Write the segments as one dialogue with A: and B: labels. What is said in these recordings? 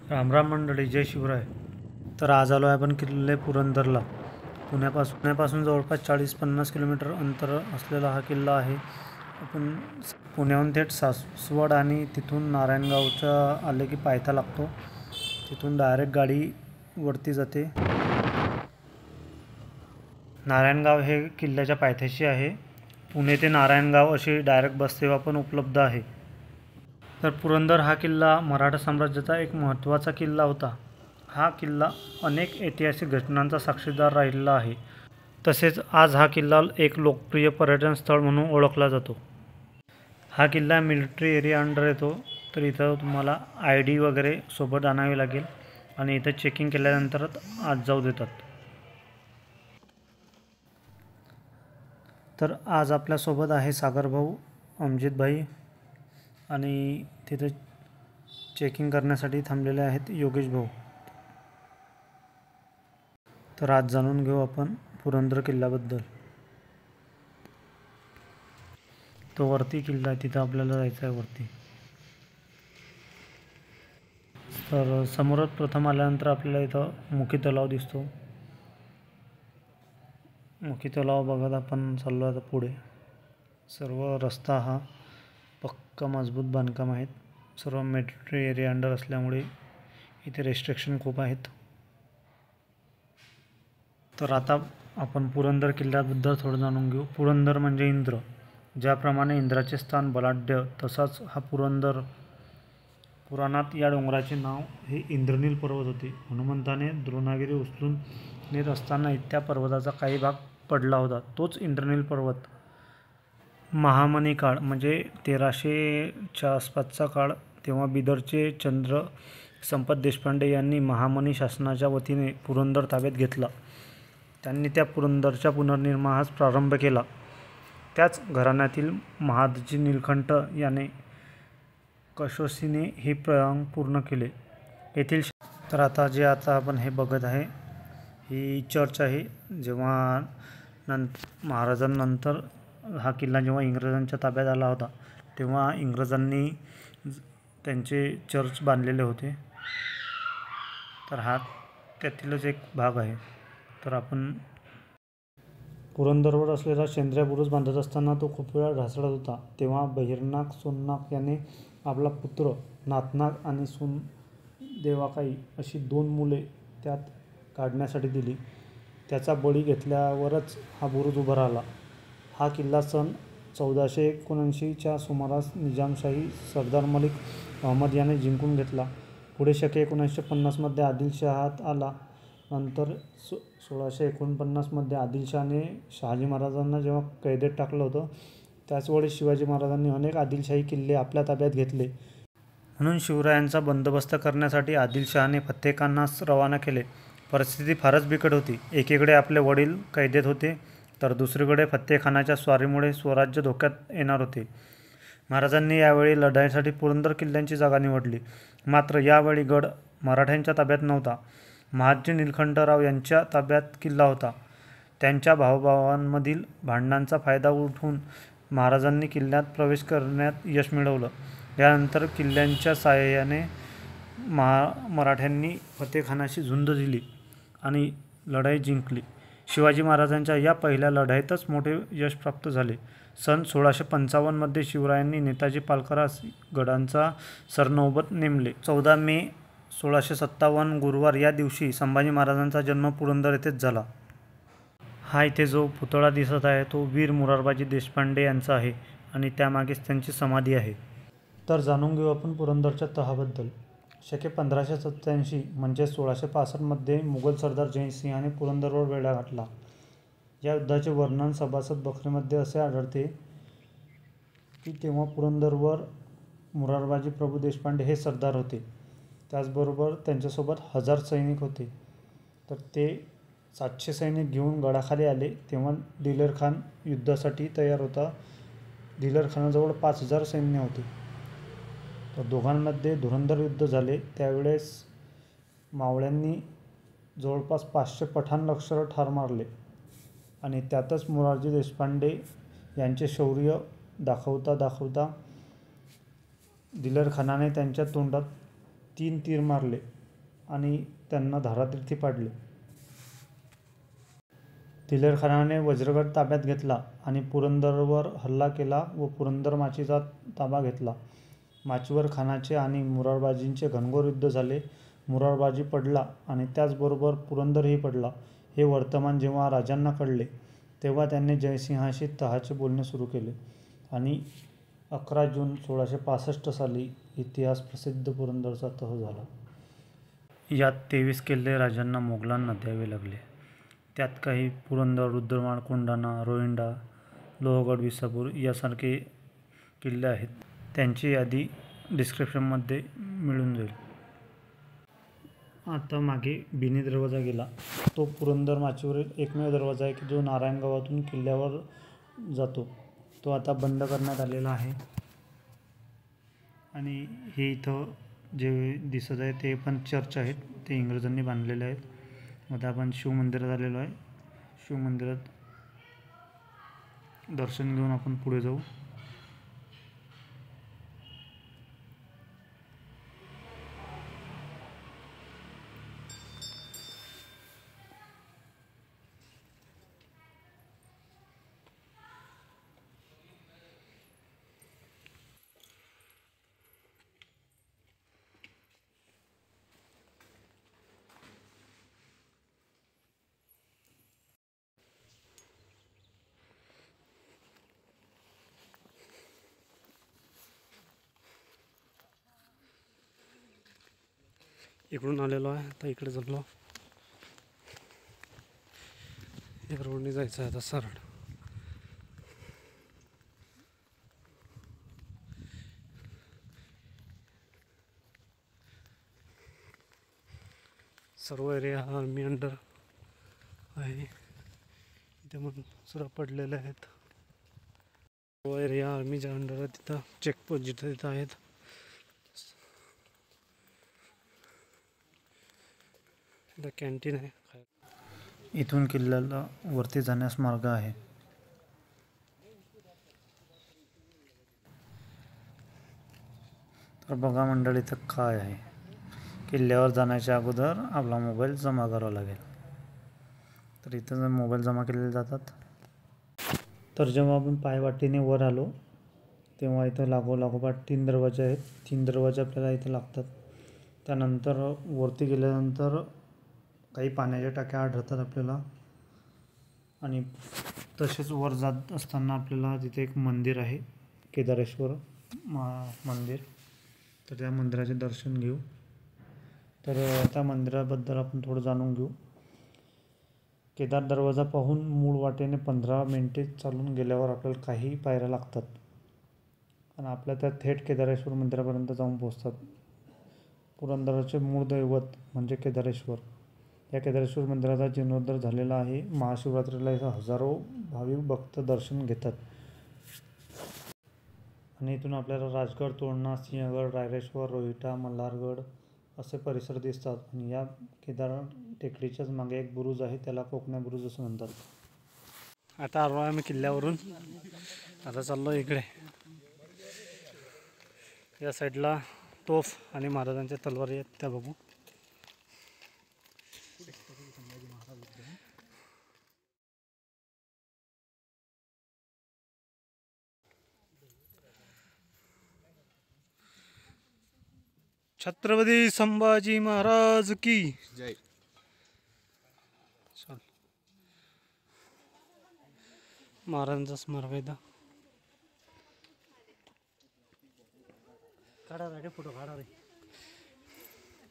A: रामराम मंडळी, जय शिवराय. तर आज आलो आहे आपण किल्ले पुरंदरला. पुण्यापासून जवळपास 40-50 किलोमीटर अंतर असलेला हा किल्ला आहे. आपण पुण्याहून थेट सासवड आणि तिथून नारायणगावच्या आले की पायथा लागतो. तिथून डायरेक्ट गाडी वरती जाते. नारायणगाव हे किल्ल्याच्या पायथ्याशी आहे. पुणे ते नारायणगाव अशी डायरेक्ट बससेवा पण उपलब्ध आहे. तर पुरंदर हा किल्ला मराठा साम्राज्याचा एक महत्त्वाचा किल्ला होता. हा किल्ला अनेक ऐतिहासिक घटनांचा साक्षीदार राहिलेला आहे. तसेच आज हा किल्ला एक लोकप्रिय पर्यटन स्थळ म्हणून ओळखला जातो. हा किल्ला मिलिटरी एरिया अंडर येतो. तर इथं तुम्हाला ID वगैरे सोबत आणावी लागेल आणि इथं चेकिंग केल्यानंतरच आत जाऊ देतात. तर आज आपल्यासोबत आहे सागरभाऊ, अमजितभाई आणि तिथे चेकिंग करण्यासाठी थांबलेले आहेत योगेश भाऊ. तर आज जाणून घेऊ आपण पुरंदर किल्ल्याबद्दल. तो वरती किल्ला आहे, तिथं आपल्याला जायचं आहे वरती. तर समोरच प्रथम आल्यानंतर आपल्याला इथं मुखी तलाव दिसतो. मुखी तलाव बघत आपण चाललो आता पुढे. सर्व रस्ता हा पक्का मजबूत बांधकाम आहेत. सर्व मिलिटरी एरिया अंडर असल्यामुळे इथे रेस्ट्रिक्शन खूप आहेत. तर आता आपण पुरंदर किल्ल्याबद्दल थोडं जाणून घेऊ. पुरंदर म्हणजे इंद्र. ज्याप्रमाणे इंद्राचे स्थान बलाढ्य, तसाच हा पुरंदर. पुराणात या डोंगराचे नाव हे इंद्रनील पर्वत होते. हनुमंताने द्रोणागिरी उचलून नेत असताना त्या पर्वताचा काही भाग पडला होता, तोच इंद्रनील पर्वत. महामनी काळ म्हणजे 1300च्या आसपासचा काळ. तेव्हा बिदरचे चंद्र संपत देशपांडे यांनी महामनी शासनाच्या वतीने पुरंदर ताब्यात घेतला. त्यांनी त्या पुरंदरच्या पुनर्निर्माणास प्रारंभ केला. त्याच घराण्यातील महादजी नीलकंठ याने कशोसीने हे प्रयोग पूर्ण केले. येथील तर आता आपण हे बघत आहे, ही चर्च आहे. जेव्हा महाराजांनंतर हा किल्ला जेव्हा इंग्रजांच्या ताब्यात आला होता, तेव्हा इंग्रजांनी त्यांचे चर्च बांधलेले होते. तर हा त्यातीलच एक भाग आहे. तर आपण पुरंदरवर असलेला शेंद्र्या बुरुज बांधत असताना तो खूप वेळा ढासळत होता. तेव्हा बहिर्नाग सोननाग याने आपला पुत्र नाथनाग आणि सून देवाकाई अशी 2 मुले त्यात काढण्यासाठी दिली. त्याचा बळी घेतल्यावरच हा बुरुज उभा राहिला. हा किल्ला सन 1479च्या सुमारास निजामशाही सरदार मलिक अहमद याने जिंकून घेतला. पुढे शके 1950मध्ये आदिलशहात आला. नंतर 1649मध्ये आदिलशहाने शहाजी महाराजांना जेव्हा कैदेत टाकलं होतं, त्याचवेळी शिवाजी महाराजांनी अनेक आदिलशाही किल्ले आपल्या ताब्यात घेतले. म्हणून शिवरायांचा बंदोबस्त करण्यासाठी आदिलशहाने फत्तेखानास रवाना केले. परिस्थिती फारच बिकट होती. एकीकडे आपले वडील कैदेत होते, तर दुसरीकडे फत्तेखानाच्या स्वारीमुळे स्वराज्य धोक्यात येणार होते. महाराजांनी यावेळी लढाईसाठी पुरंदर किल्ल्याची जागा निवडली. मात्र यावेळी गड मराठ्यांच्या ताब्यात नव्हता. महादजी नीलकंठराव यांच्या ताब्यात किल्ला होता. त्यांच्या भावभावांमधील भांडणांचा फायदा उठवून महाराजांनी किल्ल्यात प्रवेश करण्यात यश मिळवलं. यानंतर किल्ल्याच्या साहाय्याने मराठ्यांनी फत्तेखानाशी झुंज दिली आणि लढाई जिंकली. शिवाजी महाराजांच्या या पहिल्या लढाईतच मोठे यश प्राप्त झाले. सन 1655मध्ये शिवरायांनी नेताजी पालकरास गडांचा सरनौबत नेमले. 14 मे 1657 गुरुवार या दिवशी संभाजी महाराजांचा जन्म पुरंदर येथेच झाला. हा इथे जो पुतळा दिसत आहे तो वीर मोरारबाजी देशपांडे यांचा आहे आणि त्यामागेच त्यांची समाधी आहे. तर जाणून घेऊ आपण पुरंदरच्या तहाबद्दल. शके 1587 म्हणजे 1665मध्ये मुघल सरदार जयसिंहाने पुरंदरवर वेढा घातला. या युद्धाचे वर्णन सभासद बखरीमध्ये असे आढळते की तेव्हा पुरंदरवर मोरारबाजी प्रभू देशपांडे हे सरदार होते. त्याचबरोबर त्यांच्यासोबत 1000 सैनिक होते. तर ते 700 सैनिक घेऊन गडाखाली आले. तेव्हा दिलेर खान युद्धासाठी तयार होता. दिलेर खानाजवळ 5000 सैन्य होते. तर दोघांमध्ये धुरंधर युद्ध झाले. त्यावेळेस मावळ्यांनी जवळपास 500 पठाण लष्कर ठार मारले आणि त्यातच मोरारजी देशपांडे यांचे शौर्य दाखवता दिलेर खानाने त्यांच्या तोंडात 3 तीर मारले आणि त्यांना धारातीर्थी पाडले. दिलेरखानाने वज्रगड ताब्यात घेतला आणि पुरंदरवर हल्ला केला व पुरंदर माचीचा ताबा घेतला. माचीवर खानाचे आणि मुरारबाजींचे घनघोर युद्ध झाले. मुरारबाजी पडला आणि त्याचबरोबर पुरंदरही पडला. हे वर्तमान जेव्हा राजांना कळले तेव्हा त्यांनी जयसिंहाशी तहाचे बोलणे सुरू केले आणि 11 जून 1665 साली इतिहास प्रसिद्ध पुरंदरचा तह झाला. यात 23 किल्ले राजांना मोगलांना द्यावे लागले. त्यात काही पुरंदर, रुद्रमाळ, कोंढाणा, रोहिंडा, लोहगड, विसापूर यासारखे किल्ले आहेत. त्यांची यादी डिस्क्रिप्शनमध्ये मिळून जाईल. आता मागे बिनी दरवाजा गेला. तो पुरंदर माचीवरील एकमेव दरवाजा आहे की जो नारायणगावातून किल्ल्यावर जातो. तो आता बंद करण्यात आलेला आहे. आणि हे इथं जे दिसत आहे ते पण चर्च आहेत. ते इंग्रजांनी बांधलेले आहेत. आता आपण शिव मंदिरात आलेलो आहे. शिव मंदिरात दर्शन घेऊन आपण पुढे जाऊ. इकडून आलेलो आहे. आता इकडे चाललो. या रोडने जायचं आहे आता सरळ. सर्व एरिया आर्मी अंडर आहे. इथे मग सुद्धा पडलेले आहेत. सर्व एरिया आर्मीच्या अंडर आहे. तिथं चेकपोस्ट जिथं तिथं आहेत. इथं कॅन्टीन आहे. इथून किल्ल्याला वरती जाण्यास मार्ग आहे. तर बघा मंडळी इथं काय आहे. किल्ल्यावर जाण्याच्या अगोदर आपला मोबाईल जमा करावा लागेल. तर इथं मोबाईल जमा केलेले जातात. तर जेव्हा आपण पायवाटेने वर आलो तेव्हा इथं लागोपाठ 3 दरवाजे आहेत. 3 दरवाजे आपल्याला इथे लागतात. त्यानंतर वरती गेल्यानंतर काही पाण्याच्या टाक्या आढळतात आपल्याला. आणि तसेच वर जात असताना आपल्याला तिथे एक मंदिर आहे, केदारेश्वर मंदिर. तर त्या मंदिराचे दर्शन घेऊ. तर त्या मंदिराबद्दल आपण थोडं जाणून घेऊ. केदार दरवाजा पाहून मूळ वाटेने 15 मिनिटे चालून गेल्यावर आपल्याला काही पायऱ्या लागतात आणि आपल्या त्या थेट केदारेश्वर मंदिरापर्यंत जाऊन पोहोचतात. पुरंदरचे मूळ दैवत म्हणजे केदारेश्वर. या केदारेश्वर मंदिराचा जीर्णोद्धार झालेला आहे. महाशिवरात्रीला इथं हजारो भाविक भक्त दर्शन घेतात. आणि इथून आपल्याला राजगड, तोरणा, सिंहगड, रायरेश्वर, रोहिटा, मल्हारगड असे परिसर दिसतात. आणि या केदार टेकडीच्याच मागे एक बुरुज आहे, त्याला कोकण्या बुरुज असं म्हणतात. आता आलो आहे मी किल्ल्यावरून. आता चाललो इकडे. या साईडला तोफ आणि महाराजांच्या तलवारी आहेत त्या बघू. छत्रपती संभाजी महाराज की जय. चल, महाराजांचा स्मारक आहे. काढा रे फोटो, काढा रे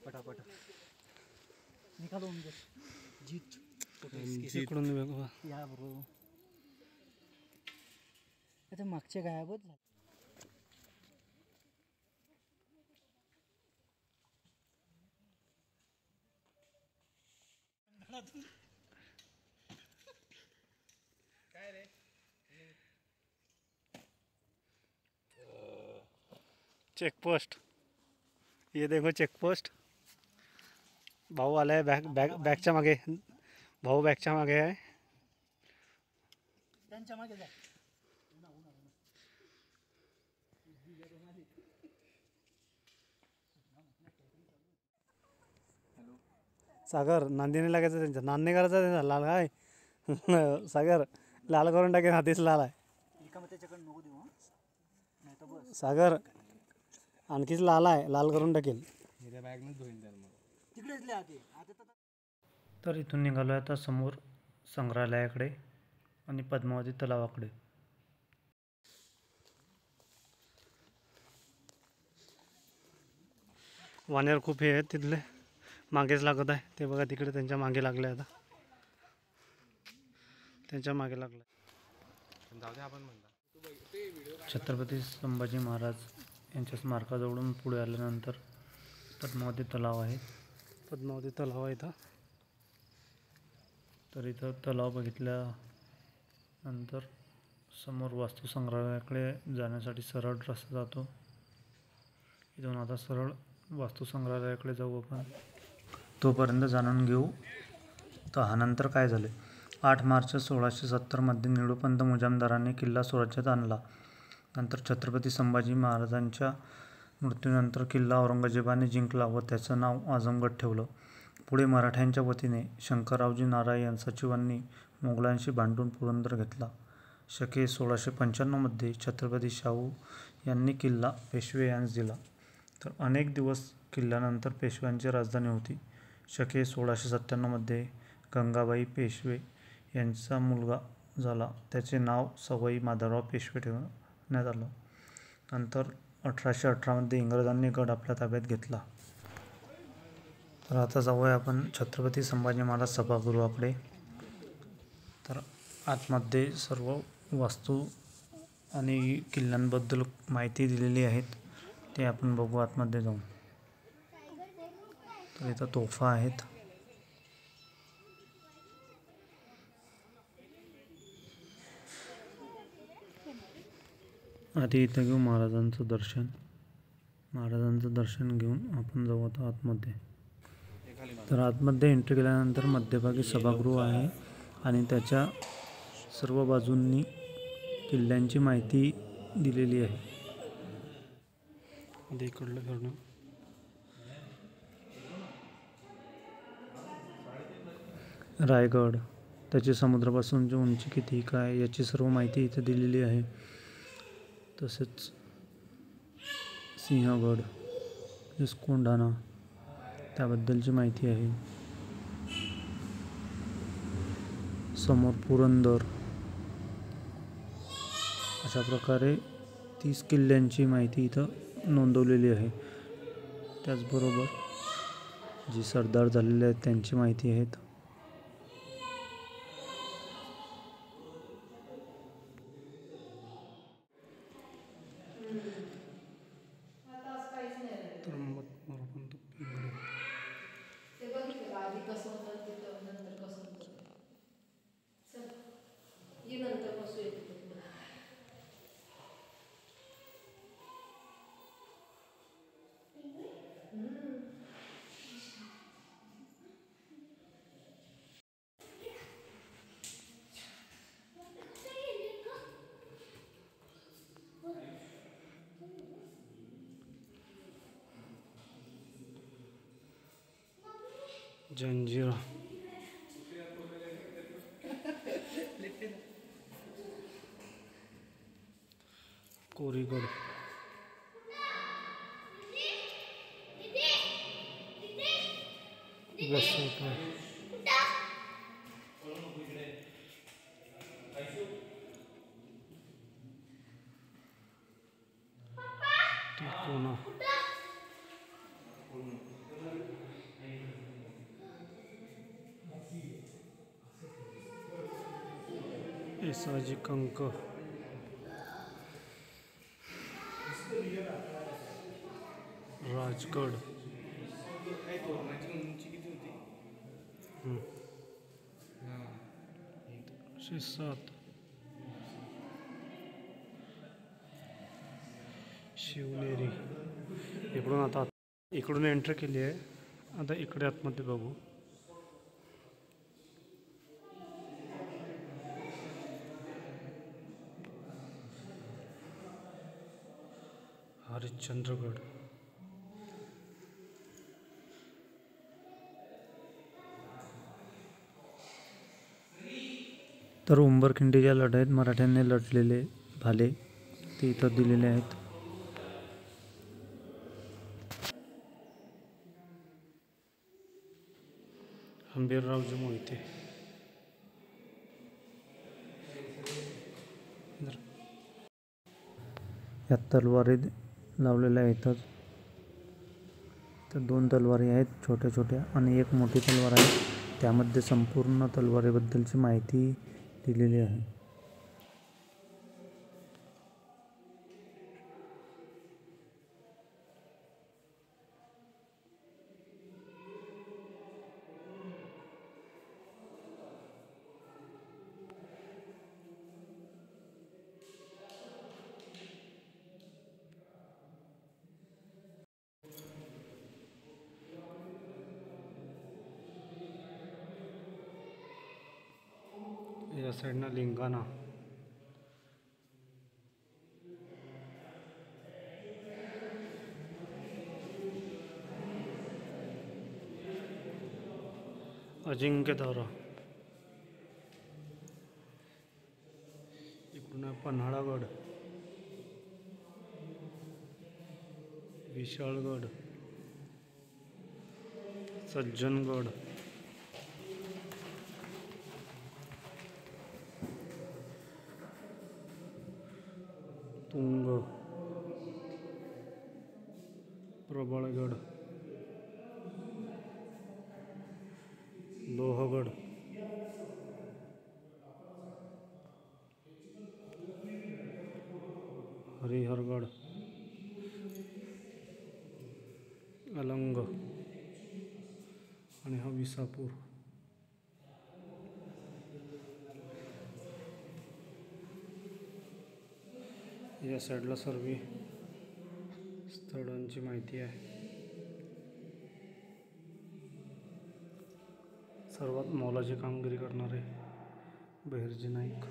A: पटापट निकालून दे. जीत इकडून बघा. या ब्रो आता मागच्या गायबच झालं. काय रे चेक पोस्ट. ये देखो चेक पोस्ट. भाऊ आलाय बॅगच्या मागे. भाऊ बॅगच्या मागे आहे. त्यांच्या मागे जा. हॅलो सागर नांदीने लागायचं त्यांच्या, नांदणे करायचा त्यांचा लाल काय सागर लाल करून टाकेल, हातीच लाल आहे सागर, आणखीच लाल आहे, लाल करून टाकेल. तर इथून निघालो आहे आता समोर संग्रहालयाकडे आणि पद्मावती तलावाकडे. वानेर खूप हे आहेत तिथले, मागेच लागत आहे ते बघा, तिकडे त्यांच्या मागे लागले, आता त्यांच्या मागे लागलं. छत्रपती संभाजी महाराज यांच्या स्मारकाजवळून पुढे आल्यानंतर पद्मावती तलाव आहे. पद्मावती तलाव आहे इथं. तर इथं तलाव बघितल्यानंतर समोर वास्तू संग्रहालयाकडे जाण्यासाठी सरळ रस्ता जातो. इथून आता सरळ वास्तू संग्रहालयाकडे जाऊ आपण. तोपर्यंत जाणून घेऊ तर हा नंतर काय झाले. 8 मार्च 1670 मध्ये निळोपंत मुजामदारांनी किल्ला स्वराज्यात आणला. नंतर छत्रपती संभाजी महाराजांच्या मृत्यूनंतर किल्ला औरंगजेबाने जिंकला व त्याचं नाव आझमगड ठेवलं. पुढे मराठ्यांच्या वतीने शंकररावजी नारायण सचिवांनी मोगलांशी भांडून पुरंदर घेतला. शके 1695 मध्ये छत्रपती शाहू यांनी किल्ला पेशवे यांस दिला. तर अनेक दिवस किल्ल्यानंतर पेशव्यांची राजधानी होती. शके 1697 मध्ये गंगाबाई पेशवे यांचा मुलगा झाला. त्याचे नाव सवाई माधवराव पेशवे ठेवण्यात आलं. नंतर 1818 मध्ये इंग्रजांनी गड आपल्या ताब्यात घेतला. तर आता जाऊया आपण छत्रपती संभाजी महाराज सभागृहाकडे. तर आतमध्ये सर्व वास्तू आणि किल्ल्यांबद्दल माहिती दिलेली आहेत, ते आपण बघू आतमध्ये जाऊन. तर इथं तोफा आहेत. आधी इथं घेऊ महाराजांचं दर्शन. महाराजांचं दर्शन घेऊन आपण जाऊ आता आतमध्ये. तर आतमध्ये एंट्री केल्यानंतर मध्यभागी सभागृह आहे आणि त्याच्या सर्व बाजूंनी किल्ल्यांची माहिती दिलेली आहे. आधी इकडलं करणं. रायगड, त्याची समुद्रापासूनची उंची किती काय याची सर्व माहिती इथे दिलेली आहे. तसेच सिंहगड, कोंढाणा त्याबद्दलची माहिती आहे. समोर पुरंदर, अशा प्रकारे 30 किल्ल्यांची माहिती इथं नोंदवलेली आहे. त्याचबरोबर जे सरदार झालेले आहेत त्यांची माहिती आहेत. जंजिरा, कोरीगड, वसोटा, तिकोना, येसाजी कंक, राजगड, 7, शिवनेरी. इकडून आता इकडून एंट्री केली आहे. आता इकडे आतमध्ये बघू. हरिश्चंद्रगड, तर उंबरखिंडीच्या लढाईत मराठ्यांनी लढलेले भाले ते इथं दिलेले आहेत. हंबीररावजी मोहिते. या तलवारी लावलेल्या आहेतच. तर 2 तलवारी आहेत छोट्या छोट्या आणि एक मोठी तलवार आहे. त्यामध्ये संपूर्ण तलवारीबद्दलची माहिती दिलेली आहे. या साईडनं लिंगाणा. अजिंक्यतारा. इकडून आहे पन्हाळागड, विशाळगड, सज्जनगड, तुंग, प्रबळगड, लोहगड, हरिहरगड, अलंग आणि हा विसापूर. या साईडला सर्व स्थळांची माहिती आहे. सर्वात मोलाची कामगिरी करणारे Bahirji Naik.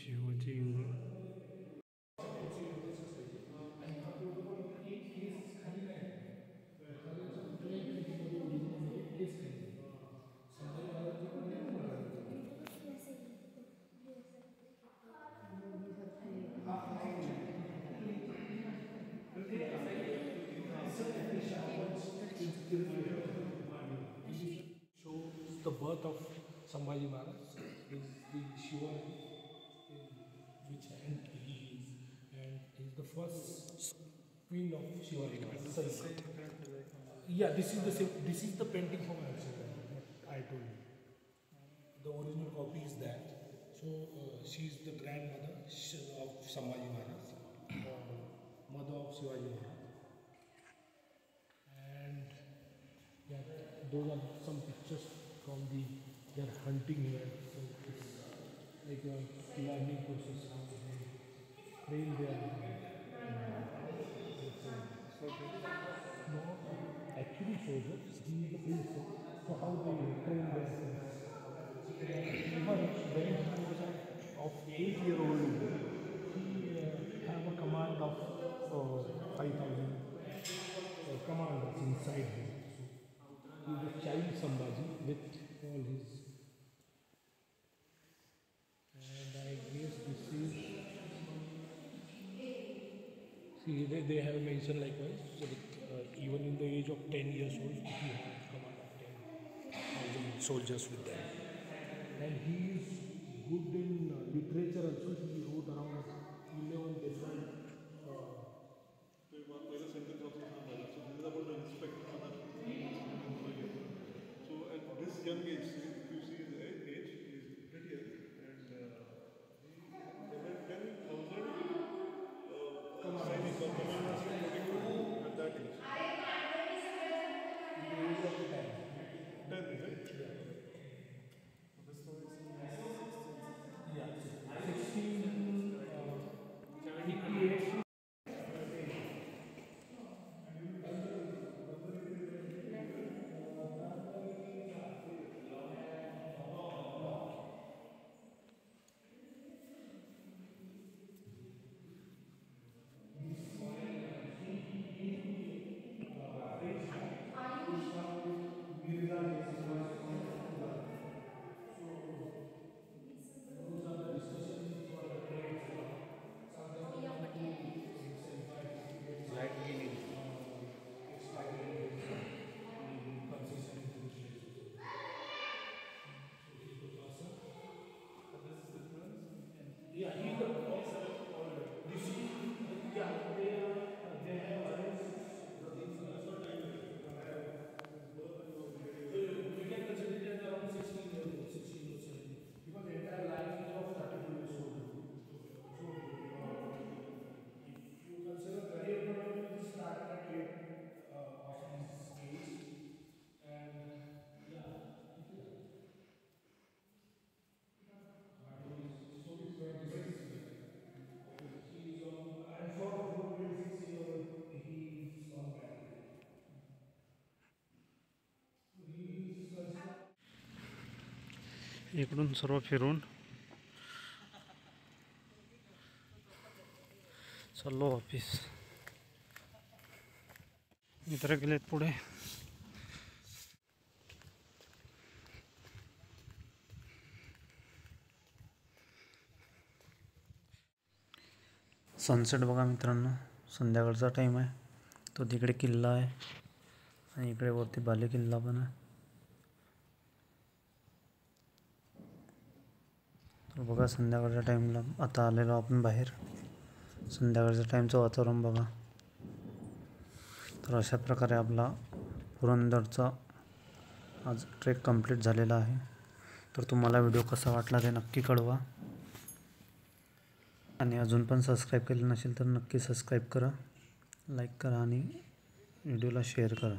A: Shivaji Ingal.
B: Shows the birth of Sambhaji Maharaj. Is the Shiva in which hand he is, and he is the first queen of Shivaji Maharaj. Yeah, this is the same. This is the painting from what I told you. The original copy is that. So she is the grandmother of Sambhaji Maharaj, mother of Shivaji Maharaj. And yeah, those are some pictures from their hunting here. So it's like a learning process how they train their no, actually soldiers. He is the prince. So how they train their sons. Even when he was of 8-year-old, he have a command of 5,000 commanders inside him. So he was child Sambhaji with all his. And I guess this is. See, they have mentioned likewise. So even in the age of 10 years old, he had command of 10,000 soldiers with them. And he is good in literature also. He wrote around 11 different.
C: So at this young age, if you see his age, he is pretty young, and there were 10,000 Sainik or commanders reporting to him at that age.
B: In the age of 10.
C: 10, is it?
B: Yeah, 1658
A: इकडून सर्व फिरून चाललो office. मित्र गेलेत पुढे. Sunset बघा मित्रांनो, संध्याकाळचा टाईम आहे. तो तिकडे किल्ला आहे आणि इकडे वरती बाले किल्ला पण आहे. तर बघा संध्याकाळच्या टाईमला आता आलेलो आपण बाहेर. संध्याकाळच्या टाईमचं वातावरण बघा. तर अशा प्रकारे आपला पुरंदरचा आज ट्रेक कंप्लीट झालेला आहे. तर तुम्हाला व्हिडिओ कसा वाटला ते नक्की कळवा. आणि अजून पण सबस्क्राईब केलं नसेल तर नक्की सबस्क्राईब करा, लाईक करा आणि व्हिडिओला शेअर करा.